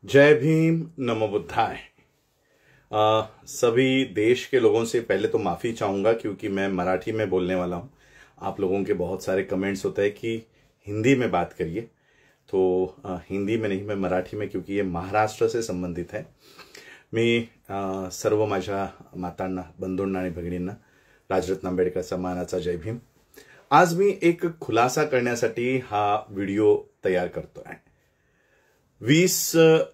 जय भीम, नमो बुद्धाय। सभी देश के लोगों से पहले तो माफी चाहूंगा क्योंकि मैं मराठी में बोलने वाला हूं। आप लोगों के बहुत सारे कमेंट्स होते हैं कि हिंदी में बात करिए, तो हिंदी में नहीं, मैं मराठी में, क्योंकि ये महाराष्ट्र से संबंधित है। मी सर्व माझ्या मातांना, बंधूंना आणि भगिनींना राजरत्न आंबेडकर सन्मानाचा जय भीम। आज मी एक खुलासा करण्यासाठी हा व्हिडिओ तयार करतोय। 20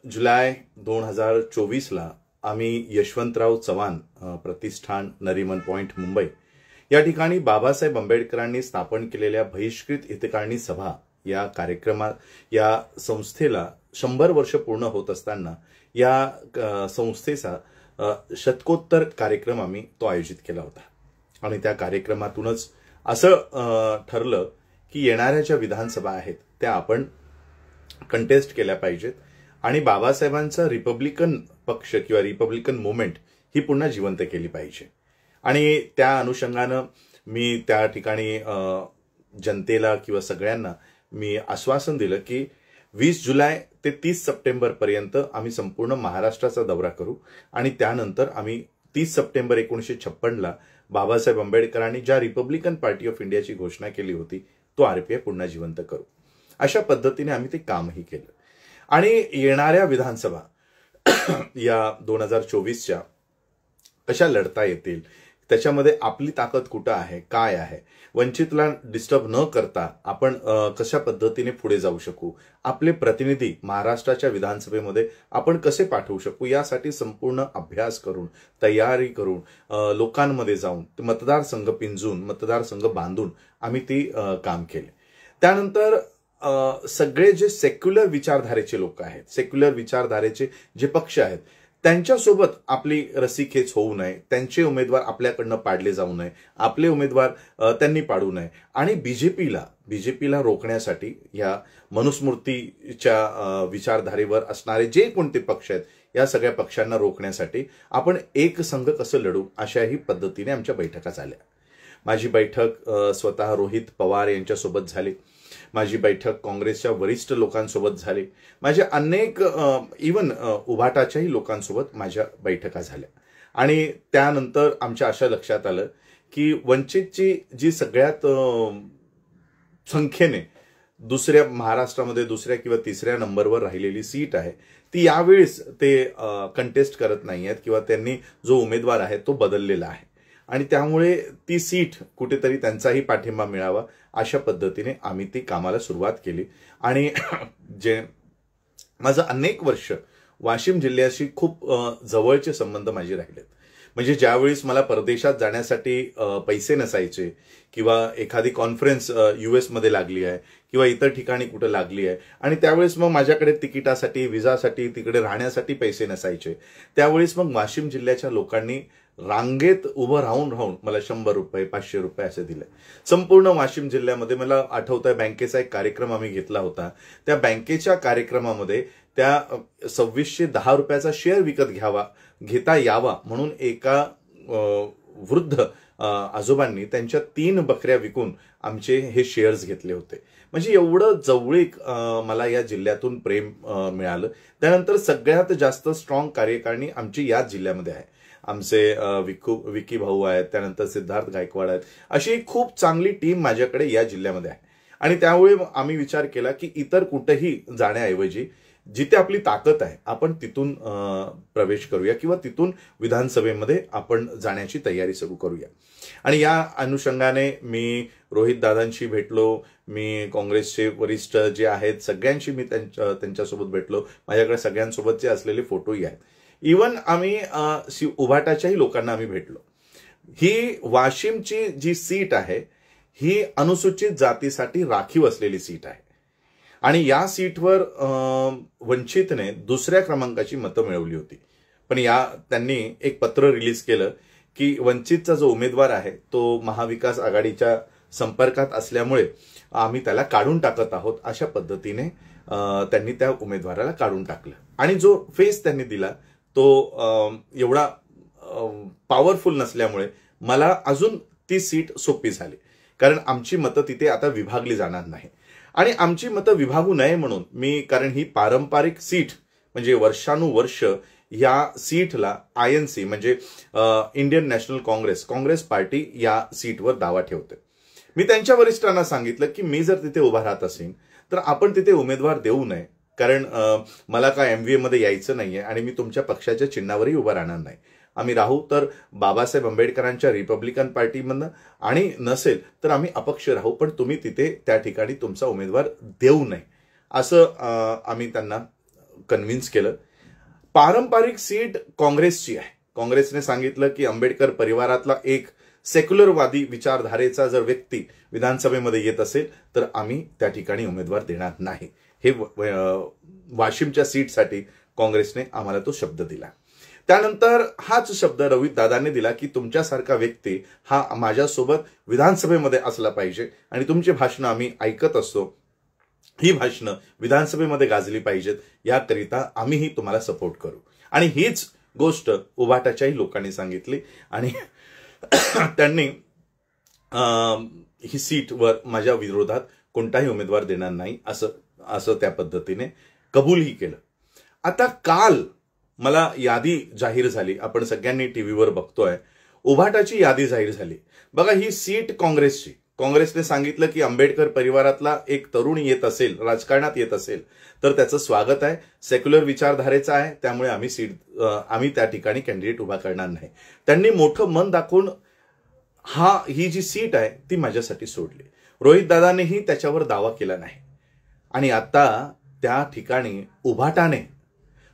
जुलै 2024 ला आम्ही यशवंतराव चव्हाण प्रतिष्ठान नरीमन पॉइंट मुंबई या ठिकाणी बाबासाहेब आंबेडकरांनी स्थापन केलेल्या बहिष्कृत हितकारिणी सभा या या संस्थेला 100 वर्ष पूर्ण होत असताना या संस्थेचा शतकोत्तर कार्यक्रम आम्ही तो आयोजित केला होता। आणि त्या कार्यक्रमातूनच असं ठरलं की येणाऱ्या ज्या विधानसभा आहेत त्या आपण कंटेस्ट केल्या पाहिजेत आणि बाबासाहेबांचा रिपब्लिकन पक्ष किंवा रिपब्लिकन मूवमेंट ही पुन्हा जिवंत केली पाहिजे। आणि त्या अनुषंगानं मी त्या ठिकाणी जनतेला किंवा सगळ्यांना मी आश्वासन दिलं की 20 जुलै ते 30 सप्टेंबर पर्यंत आम्ही संपूर्ण महाराष्ट्राचा दौरा करू आणि त्यानंतर आम्ही 30 सप्टेंबर 1956 ला बाबासाहेब आंबेडकरांनी ज्या रिपब्लिकन पार्टी ऑफ इंडियाची घोषणा केली होती तो आरपीआय पुन्हा जिवंत करू। अशा पद्धतीने आम्ही ते कामही केलं। आणि येणाऱ्या विधानसभा या 2024च्या कशा लढता येतील, त्याच्यामध्ये आपली ताकद कुठे आहे, काय आहे, वंचितला डिस्टर्ब न करता आपण कशा पद्धतीने पुढे जाऊ शकू, आपले प्रतिनिधी महाराष्ट्राच्या विधानसभेमध्ये आपण कसे पाठवू शकू, यासाठी संपूर्ण अभ्यास करून, तयारी करून, लोकांमध्ये जाऊन, मतदारसंघ पिंजून, मतदारसंघ बांधून आम्ही ती काम केले। त्यानंतर सगळे जे सेक्युलर विचारधारेचे लोक आहेत, सेक्युलर विचारधारेचे जे पक्ष आहेत, त्यांच्यासोबत आपली रस्सीखेच होऊ नये, त्यांचे उमेदवार आपल्याकडनं पाडले जाऊ नये, आपले उमेदवार त्यांनी पाडू नये आणि बीजेपीला रोखण्यासाठी या मनुस्मृतीच्या विचारधारेवर असणारे जे कोणते पक्ष आहेत या सगळ्या पक्षांना रोखण्यासाठी आपण एक संघ कसं लढू, अशाही पद्धतीने आमच्या बैठका झाल्या। माझी बैठक स्वतः रोहित पवार यांच्यासोबत झाली, माझी बैठक काँग्रेसच्या वरिष्ठ लोकांसोबत झाली, माझ्या अनेक इवन उभाटाच्याही लोकांसोबत माझ्या बैठका झाल्या। आणि त्यानंतर आमच्या अशा लक्षात आलं की वंचितची जी सगळ्यात संख्येने दुसऱ्या महाराष्ट्रामध्ये दुसऱ्या किंवा तिसऱ्या नंबरवर राहिलेली सीट आहे ती यावेळेस ते कंटेस्ट करत नाहीयेत किंवा त्यांनी जो उमेदवार आहे तो बदललेला आहे आणि त्यामुळे ती सीट कुठेतरी त्यांचाही पाठिंबा मिळावा अशा पद्धतीने आम्ही ती कामाला सुरुवात केली। आणि जे माझं अनेक वर्ष वाशिम जिल्ह्याशी खूप जवळचे संबंध माझे राहिलेत, म्हणजे ज्यावेळेस मला परदेशात जाण्यासाठी पैसे नसायचे किंवा एखादी कॉन्फरन्स US मध्ये लागली आहे किंवा इतर ठिकाणी कुठे लागली आहे आणि त्यावेळेस मग माझ्याकडे तिकिटासाठी, व्हिसासाठी, तिकडे राहण्यासाठी पैसे नसायचे, त्यावेळेस मग वाशिम जिल्ह्याच्या लोकांनी रांगेत उभं राहून मला 100 रुपये, 500 रुपये असे दिले। संपूर्ण वाशिम जिल्ह्यामध्ये मला आठवतंय बँकेचा एक कार्यक्रम आम्ही घेतला होता, त्या बँकेच्या कार्यक्रमामध्ये त्या 2610 रुपयाचा शेअर घेता यावा म्हणून एका वृद्ध आजोबांनी त्यांच्या 3 बकऱ्या विकून आमचे हे शेअर्स घेतले होते। म्हणजे एवढं जवळीक मला या जिल्ह्यातून प्रेम मिळालं। त्यानंतर सगळ्यात जास्त स्ट्रॉंग कार्यकारिणी आमची याच जिल्ह्यामध्ये आहे। आमचे विकी भाऊ आहेत, त्यानंतर सिद्धार्थ गायकवाड आहेत, अशी खूप चांगली टीम माझ्याकडे या जिल्ह्यामध्ये आहे। आणि त्यामुळे आम्ही विचार केला की इतर कुठेही जाण्याऐवजी जिथे आपली ताकद आहे आपण तिथून प्रवेश करूया किंवा तिथून विधानसभेमध्ये आपण जाण्याची तयारी सुरू करूया। आणि या अनुषंगाने मी रोहित दादांशी भेटलो, मी काँग्रेसचे वरिष्ठ जे आहेत सगळ्यांशी मी त्यांच्यासोबत भेटलो, माझ्याकडे सगळ्यांसोबतचे असलेले फोटोही आहेत। इवन आम्ही उभाटाच्याही लोकांना आम्ही भेटलो। ही वाशिमची जी सीट आहे ही अनुसूचित जातीसाठी राखीव असलेली सीट आहे आणि या सीटवर वंचितने दुसऱ्या क्रमांकाची मतं मिळवली होती, पण त्यांनी एक पत्र रिलीज केलं की वंचितचा जो उमेदवार आहे तो महाविकास आघाडीच्या संपर्कात असल्यामुळे आम्ही त्याला काढून टाकत आहोत, अशा पद्धतीने त्यांनी त्या उमेदवाराला काढून टाकलं। आणि जो फेस त्यांनी दिला तो एवढा पॉवरफुल नसल्यामुळे मला अजून ती सीट सोपी झाली, कारण आमची मतं तिथे आता विभागली जाणार नाही। आणि आमची मतं विभागू नये म्हणून कारण ही पारंपरिक सीट म्हणजे वर्षानुवर्ष या सीटला INC म्हणजे इंडियन नॅशनल काँग्रेस पार्टी या सीटवर दावा ठेवते. मी त्यांच्या वरिष्ठांना सांगितलं की मी जर तिथे उभा राहत असेल तर आपण तिथे उमेदवार देऊ नये, कारण मला काय MVM मध्ये यायचं नाहीये आणि मी तुमच्या पक्षाच्या चिन्हावरही उभा राहणार नाही. आम्ही राहू तर बाबासाहेब आंबेडकरांच्या रिपब्लिकन पार्टीमधनं आणि नसेल तर आम्ही अपक्ष राहू, पण तुम्ही तिथे त्या ठिकाणी तुमचा उमेदवार देऊ नये असं आम्ही त्यांना कन्व्हिन्स केलं. पारंपरिक सीट काँग्रेसची आहे. काँग्रेसने सांगितलं की आंबेडकर परिवारातला एक सेक्युलरवादी विचारधारेचा जर व्यक्ती विधानसभेमध्ये येत असेल तर आम्ही त्या ठिकाणी उमेदवार देणार नाही. हे वाशिमच्या सीटसाठी काँग्रेसने आम्हाला तो शब्द दिला. त्यानंतर हाच शब्द रोहित दादांनी दिला की तुमच्यासारखा व्यक्ती हा माझ्यासोबत विधानसभेमध्ये असला पाहिजे आणि तुमची भाषणं आम्ही ऐकत असतो, ही भाषणं विधानसभेमध्ये गाजली पाहिजेत, याकरिता आम्हीही तुम्हाला सपोर्ट करू. आणि हीच गोष्ट उभाटाच्याही लोकांनी सांगितली आणि त्यांनी ही सीटवर माझ्या विरोधात कोणताही उमेदवार देणार नाही असं त्या पद्धतीने कबूलही केलं. आता काल मला यादी जाहीर झाली, आपण सगळ्यांनी टीव्हीवर बघतोय, उभाटाची यादी जाहीर झाली. बघा, ही सीट काँग्रेसची. काँग्रेसने सांगितलं की आंबेडकर परिवारातला एक तरुण येत असेल, राजकारणात येत असेल तर त्याचं स्वागत आहे, सेक्युलर विचारधारेचा आहे, त्यामुळे आम्ही त्या ठिकाणी कॅन्डिडेट उभा करणार नाही. त्यांनी मोठं मन दाखवून ही जी सीट आहे ती माझ्यासाठी सोडली. रोहित दादानेही त्याच्यावर दावा केला नाही. आणि आता त्या ठिकाणी उभाटाने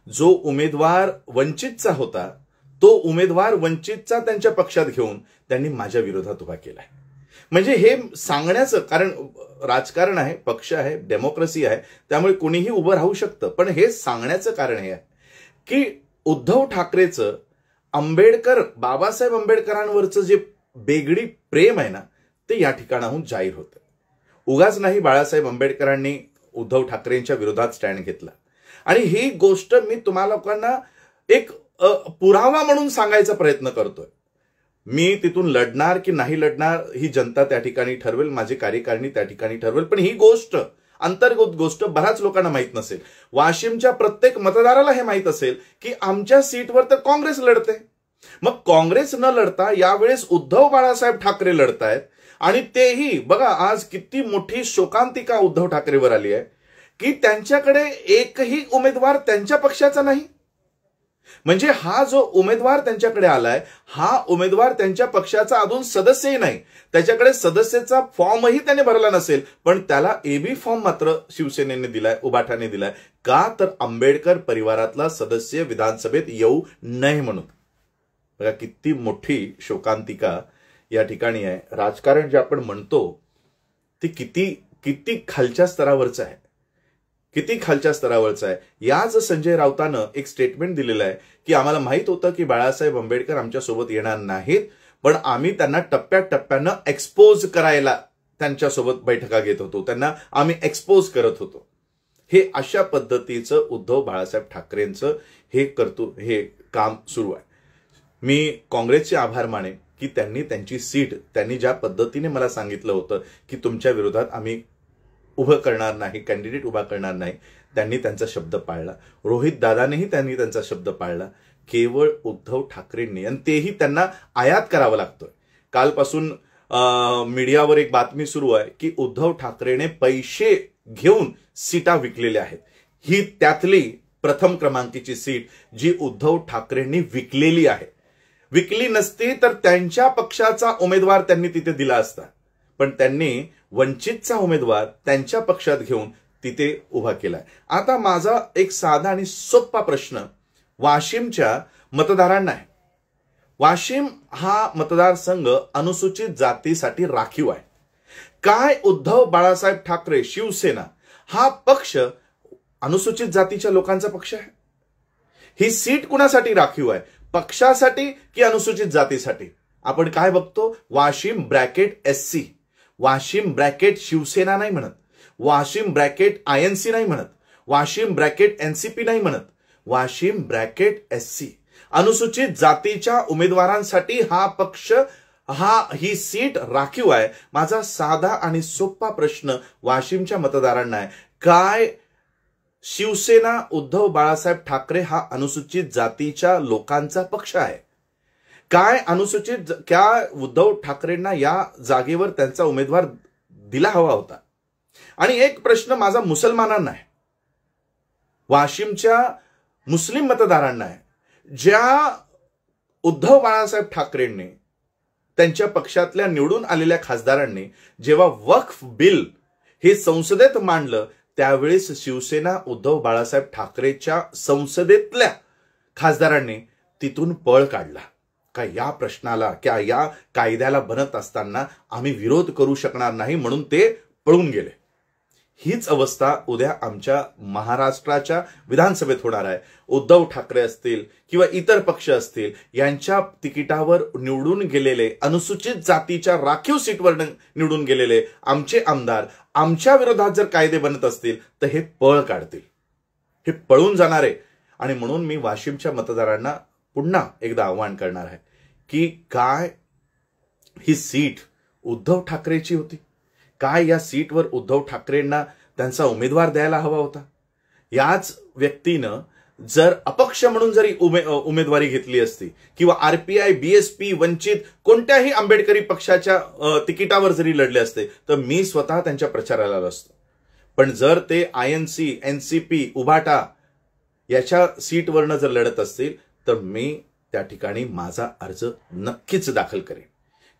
जो उमेदवार वंचितचा होता तो उमेदवार वंचितचा त्यांच्या पक्षात घेऊन त्यांनी माझ्या विरोधात उभा केलाय. म्हणजे हे सांगण्याचं कारण, राजकारण आहे, पक्ष आहे, डेमोक्रेसी आहे, त्यामुळे कोणीही उभं राहू शकतं. पण हे सांगण्याचं कारण हे आहे की उद्धव ठाकरेचं बाबासाहेब आंबेडकरांवरचं जे बेगडी प्रेम आहे ना, ते या ठिकाणाहून जाहीर होतं. उगाच नाही बाळासाहेब आंबेडकरांनी उद्धव ठाकरेंच्या विरोधात स्टँड घेतला. आणि ही गोष्ट मी तुम्हाला लोकांना एक पुरावा म्हणून सांगायचा प्रयत्न करतोय. मी तिथून लढणार की नाही लढणार ही जनता त्या ठिकाणी ठरवेल, माझी कार्यकारिणी त्या ठिकाणी ठरवेल. पण ही गोष्ट, अंतर्गत गोष्ट बऱ्याच लोकांना माहित नसेल. वाशिमच्या प्रत्येक मतदाराला हे माहित असेल की आमच्या सीटवर तर काँग्रेस लढते. मग काँग्रेस न लढता यावेळेस उद्धव बाळासाहेब ठाकरे लढतायत. आणि तेही बघा, आज किती मोठी शोकांतिका उद्धव ठाकरेवर आली आहे की त्यांच्याकडे एकही उमेदवार त्यांच्या पक्षाचा नाही. म्हणजे हा जो उमेदवार त्यांच्याकडे आलाय, हा उमेदवार त्यांच्या पक्षाचा अजून सदस्यही नाही. त्याच्याकडे सदस्याचा फॉर्मही त्याने भरला नसेल, पण त्याला AB फॉर्म मात्र शिवसेनेने दिलाय, उभाटाने दिलाय. का तर आंबेडकर परिवारातला सदस्य विधानसभेत येऊ नये म्हणून. बघा किती मोठी शोकांतिका या ठिकाणी आहे. राजकारण जे आपण म्हणतो ते किती खालच्या स्तरावरचं आहे, किती खालच्या स्तरावरचं आहे. याच संजय राऊतानं एक स्टेटमेंट दिलेलं आहे की आम्हाला माहित होतं की बाळासाहेब आंबेडकर आमच्यासोबत येणार नाहीत, पण आम्ही त्यांना टप्प्याटप्प्यानं एक्सपोज करायला त्यांच्यासोबत बैठका घेत होतो, त्यांना आम्ही एक्सपोज करत होतो. हे अशा पद्धतीचं उद्धव बाळासाहेब ठाकरेंचं हे काम सुरू आहे. मी काँग्रेसचे आभार मानेन की त्यांनी त्यांची सीट, त्यांनी ज्या पद्धतीने मला सांगितलं होतं की तुमच्या विरोधात आम्ही उभं करणार नाही, कॅन्डिडेट उभा करणार नाही, त्यांनी त्यांचा शब्द पाळला. रोहित दादानेही त्यांनी त्यांचा शब्द पाळला. केवळ उद्धव ठाकरेंनी, आणि तेही त्यांना आयात करावं लागतोय. कालपासून मीडियावर एक बातमी सुरू आहे की उद्धव ठाकरेने पैसे घेऊन सीटा विकलेल्या आहेत. ही त्यातली प्रथम क्रमांकाची सीट जी उद्धव ठाकरेंनी विकलेली आहे. विकली नसती तर त्यांच्या पक्षाचा उमेदवार त्यांनी तिथे दिला असता, पण त्यांनी वंचितचा उमेदवार त्यांच्या पक्षात घेऊन तिथे उभा केलाय. आता माझा एक साधा आणि सोपा प्रश्न वाशिमच्या मतदारांना आहे. वाशिम हा मतदारसंघ अनुसूचित जातीसाठी राखीव आहे. काय उद्धव बाळासाहेब ठाकरे शिवसेना हा पक्ष अनुसूचित जातीच्या लोकांचा पक्ष आहे? ही सीट कुणासाठी राखीव आहे, पक्षासाठी की अनुसूचित जातीसाठी? आपण काय बघतो, Washim bracket SC, Washim bracket Shiv Sena नाही म्हणत, वाशिम ब्रॅकेट INC नाही म्हणत, वाशिम ब्रॅकेट NCP नाही म्हणत, वाशिम ब्रॅकेट SC. अनुसूचित जातीच्या उमेदवारांसाठी हा पक्ष, ही सीट राखीव आहे. माझा साधा आणि सोपा प्रश्न वाशिमच्या मतदारांना आहे, काय शिवसेना उद्धव बाळासाहेब ठाकरे हा अनुसूचित जातीच्या लोकांचा पक्ष आहे. क्या उद्धव ठाकरेंना या जागेवर त्यांचा उमेदवार दिला हवा होता? आणि एक प्रश्न माझा मुसलमानांना आहे, वाशिमच्या मुस्लिम मतदारांना आहे. ज्या उद्धव बाळासाहेब ठाकरेंनी त्यांच्या पक्षातल्या निवडून आलेल्या खासदारांनी जेव्हा वक्फ बिल हे संसदेत मांडलं, त्यावेळेस शिवसेना उद्धव बाळासाहेब ठाकरेच्या संसदेतल्या खासदारांनी तिथून पळ काढला. का या प्रश्नाला, क्या या कायद्याला बनत असताना आम्ही विरोध करू शकणार नाही म्हणून ते पळून गेले. हीच अवस्था उद्या आमच्या महाराष्ट्राच्या विधानसभेत होणार आहे. उद्धव ठाकरे असतील किंवा इतर पक्ष असतील, यांच्या तिकिटावर निवडून गेलेले, अनुसूचित जातीच्या राखीव सीटवर निवडून गेलेले आमचे आमदार आमच्या विरोधात जर कायदे बनत असतील तर हे पळ काढतील, हे पळून जाणार आहे. आणि म्हणून मी वाशिमच्या मतदारांना पुन्हा एकदा आवाहन करणार आहे की काय ही सीट उद्धव ठाकरेची होती? काय या सीटवर उद्धव ठाकरेंना त्यांचा उमेदवार द्यायला हवा होता? याच व्यक्तीनं जर अपक्ष म्हणून जरी उमेदवारी घेतली असती किंवा आरपीआय, बीएसपी, वंचित कोणत्याही आंबेडकरी पक्षाच्या तिकिटावर जरी लढले असते तर मी स्वतः त्यांच्या प्रचाराला आलो असतो. पण जर ते आयएनसी, एनसीपी, उभाटा याच्या सीटवरनं जर लढत असतील तर मी त्या ठिकाणी माझा अर्ज नक्कीच दाखल करेन.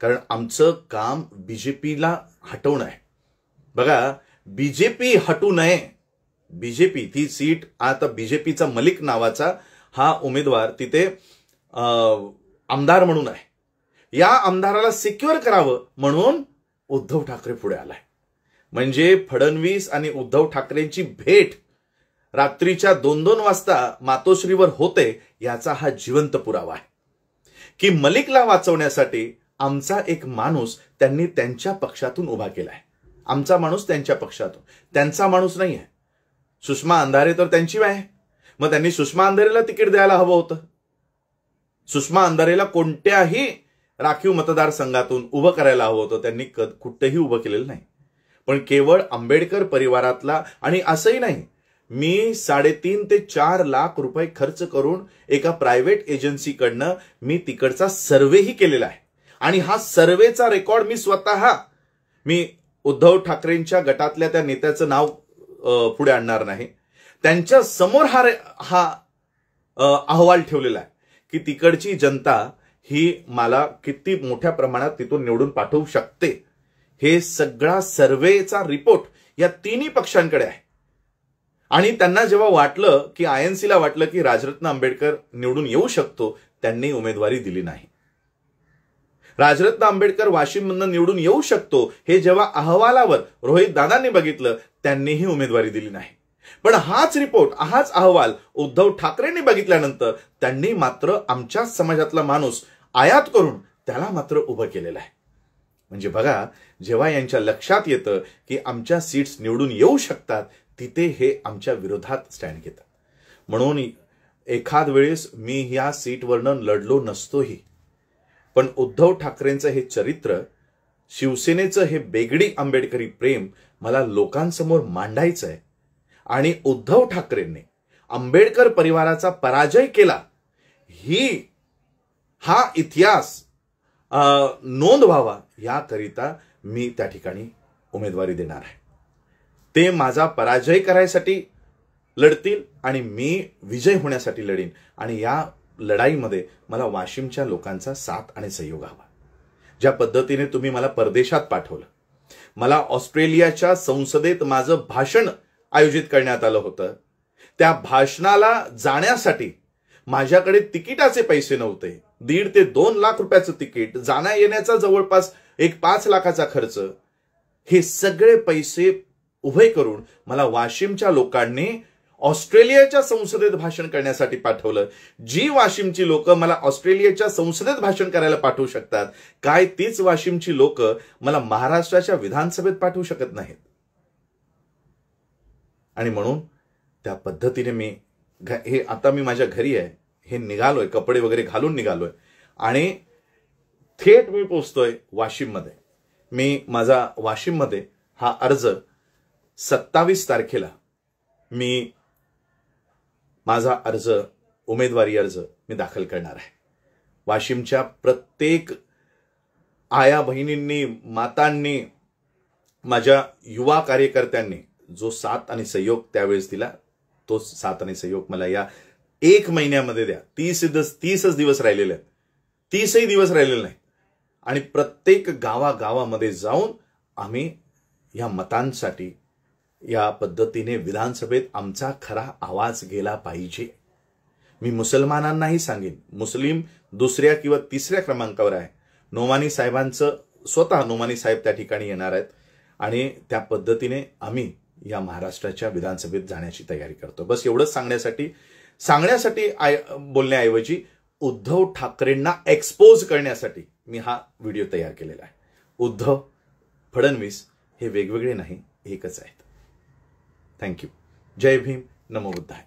कारण आमचं काम बीजेपीला हटवणं आहे. बघा, बीजेपी हटू नये. बीजेपी ती सीट, आता बीजेपीचा मलिक नावाचा हा उमेदवार तिथे आमदार म्हणून आहे. या आमदाराला सिक्युअर करावं म्हणून उद्धव ठाकरे पुढे आलाय. म्हणजे फडणवीस आणि उद्धव ठाकरेंची भेट रात्रीच्या 2-2 वाजता मातोश्रीवर होते, याचा हा जिवंत पुरावा आहे की मलिकला वाचवण्यासाठी आमचा एक माणूस त्यांनी त्यांच्या पक्षातून उभा केलाय. आमचा माणूस त्यांच्या पक्षातून, त्यांचा माणूस नाही आहे. सुषमा अंधारे तर त्यांची आहे, मग त्यांनी सुषमा अंधारेला तिकीट द्यायला हवं होतं. सुषमा अंधारेला कोणत्याही राखीव मतदारसंघातून उभं करायला हवं होतं, त्यांनी कुठेही उभं केलेलं नाही. पण केवळ आंबेडकर परिवारातला, आणि असंही नाही, मी 3.5 ते 4 लाख रुपये खर्च करून एका प्रायव्हेट एजन्सीकडनं मी तिकडचा सर्वेही केलेला आहे. आणि हा सर्वेचा रेकॉर्ड मी स्वतः, मी उद्धव ठाकरेंच्या गटातल्या त्या नेत्याचं नाव पुढे आणणार नाही, त्यांच्या समोर हा अहवाल ठेवलेला आहे की तिकडची जनता ही मला किती मोठ्या प्रमाणात तिथून निवडून पाठवू शकते. हे सगळा सर्वेचा रिपोर्ट या तिन्ही पक्षांकडे आहे. आणि त्यांना जेव्हा वाटलं की आयएनसीला वाटलं की राजरत्न आंबेडकर निवडून येऊ शकतो, त्यांनी उमेदवारी दिली नाही. राजरत्न आंबेडकर वाशिममधून निवडून येऊ शकतो हे जेव्हा अहवालावर रोहित दादांनी बघितलं, त्यांनीही उमेदवारी दिली नाही. पण हाच रिपोर्ट, हाच अहवाल उद्धव ठाकरेंनी बघितल्यानंतर त्यांनी मात्र आमच्या समाजातला माणूस आयात करून त्याला मात्र उभं केलेलं आहे. म्हणजे बघा, जेव्हा यांच्या लक्षात येतं की आमच्या सीट्स निवडून येऊ शकतात, तिथे हे आमच्या विरोधात स्टँड घेतात. म्हणून एखाद वेळेस मी या सीटवरनं लढलो नसतोही, पण उद्धव ठाकरेंचं हे चरित्र, शिवसेनेचं हे बेगडी आंबेडकरी प्रेम मला लोकांसमोर मांडायचं आहे. आणि उद्धव ठाकरेंनी आंबेडकर परिवाराचा पराजय केला, हा इतिहास नोंद व्हावा याकरिता मी त्या ठिकाणी उमेदवारी देणार आहे. ते माझा पराजय करायसाठी लढतील आणि मी विजय होण्यासाठी लढीन. आणि या लढाईमध्ये मला वाशिमच्या लोकांचा साथ आणि सहयोग हवा. ज्या पद्धतीने तुम्ही मला परदेशात पाठवलं, मला ऑस्ट्रेलियाच्या संसदेत माझं भाषण आयोजित करण्यात आलं होतं, त्या भाषणाला जाण्यासाठी माझ्याकडे तिकिटाचे पैसे नव्हते. 1.5 ते 2 लाख रुपयाचं तिकीट, जाण्या येण्याचा जवळपास 5 लाखाचा खर्च, हे सगळे पैसे उभे करून मला वाशिमच्या लोकांनी ऑस्ट्रेलियाच्या संसदेत भाषण करण्यासाठी पाठवलं. जी वाशिमची लोक मला ऑस्ट्रेलियाच्या संसदेत भाषण करायला पाठवू शकतात, काय तीच वाशिमची लोक मला महाराष्ट्राच्या विधानसभेत पाठवू शकत नाहीत. आणि म्हणून त्या पद्धतीने आता मी माझ्या घरी आहे, हे निघालोय, कपडे वगैरे घालून निघालोय आणि थेट मी पोहोचतोय वाशिममध्ये. मी माझा वाशिममध्ये हा अर्ज 27 तारखेला मी माझा उमेदवारी अर्ज मी दाखल करणार आहे. वाशिमच्या प्रत्येक आया बहिणींनी, मातांनी, माझ्या युवा कार्यकर्त्यांनी जो साथ आणि सहयोग त्यावेळेस दिला, तो साथ आणि सहयोग मला या 1 महिन्यामध्ये द्या. 30 दिवस राहिलेले आहेत, 30ही दिवस राहिलेले नाही. आणि प्रत्येक गावागावामध्ये जाऊन आम्ही या मतांसाठी या पद्धतीने विधानसभेत आमचा खरा आवाज गेला पाहिजे. मी मुसलमानांनाही सांगेन, मुस्लिम दुसऱ्या किंवा तिसऱ्या क्रमांकावर आहे. नोमानी साहेबांचं स्वतः नोमानी साहेब त्या ठिकाणी येणार आहेत आणि त्या पद्धतीने आम्ही या महाराष्ट्राच्या विधानसभेत जाण्याची तयारी करतो. बस एवढंच सांगण्यासाठी बोलण्याऐवजी उद्धव ठाकरेंना एक्सपोज करण्यासाठी मी हा व्हिडिओ तयार केलेला आहे. उद्धव फडणवीस हे वेगवेगळे नाही, एकच आहेत. थँक्यू. जय भीम. नमो बुद्धाय.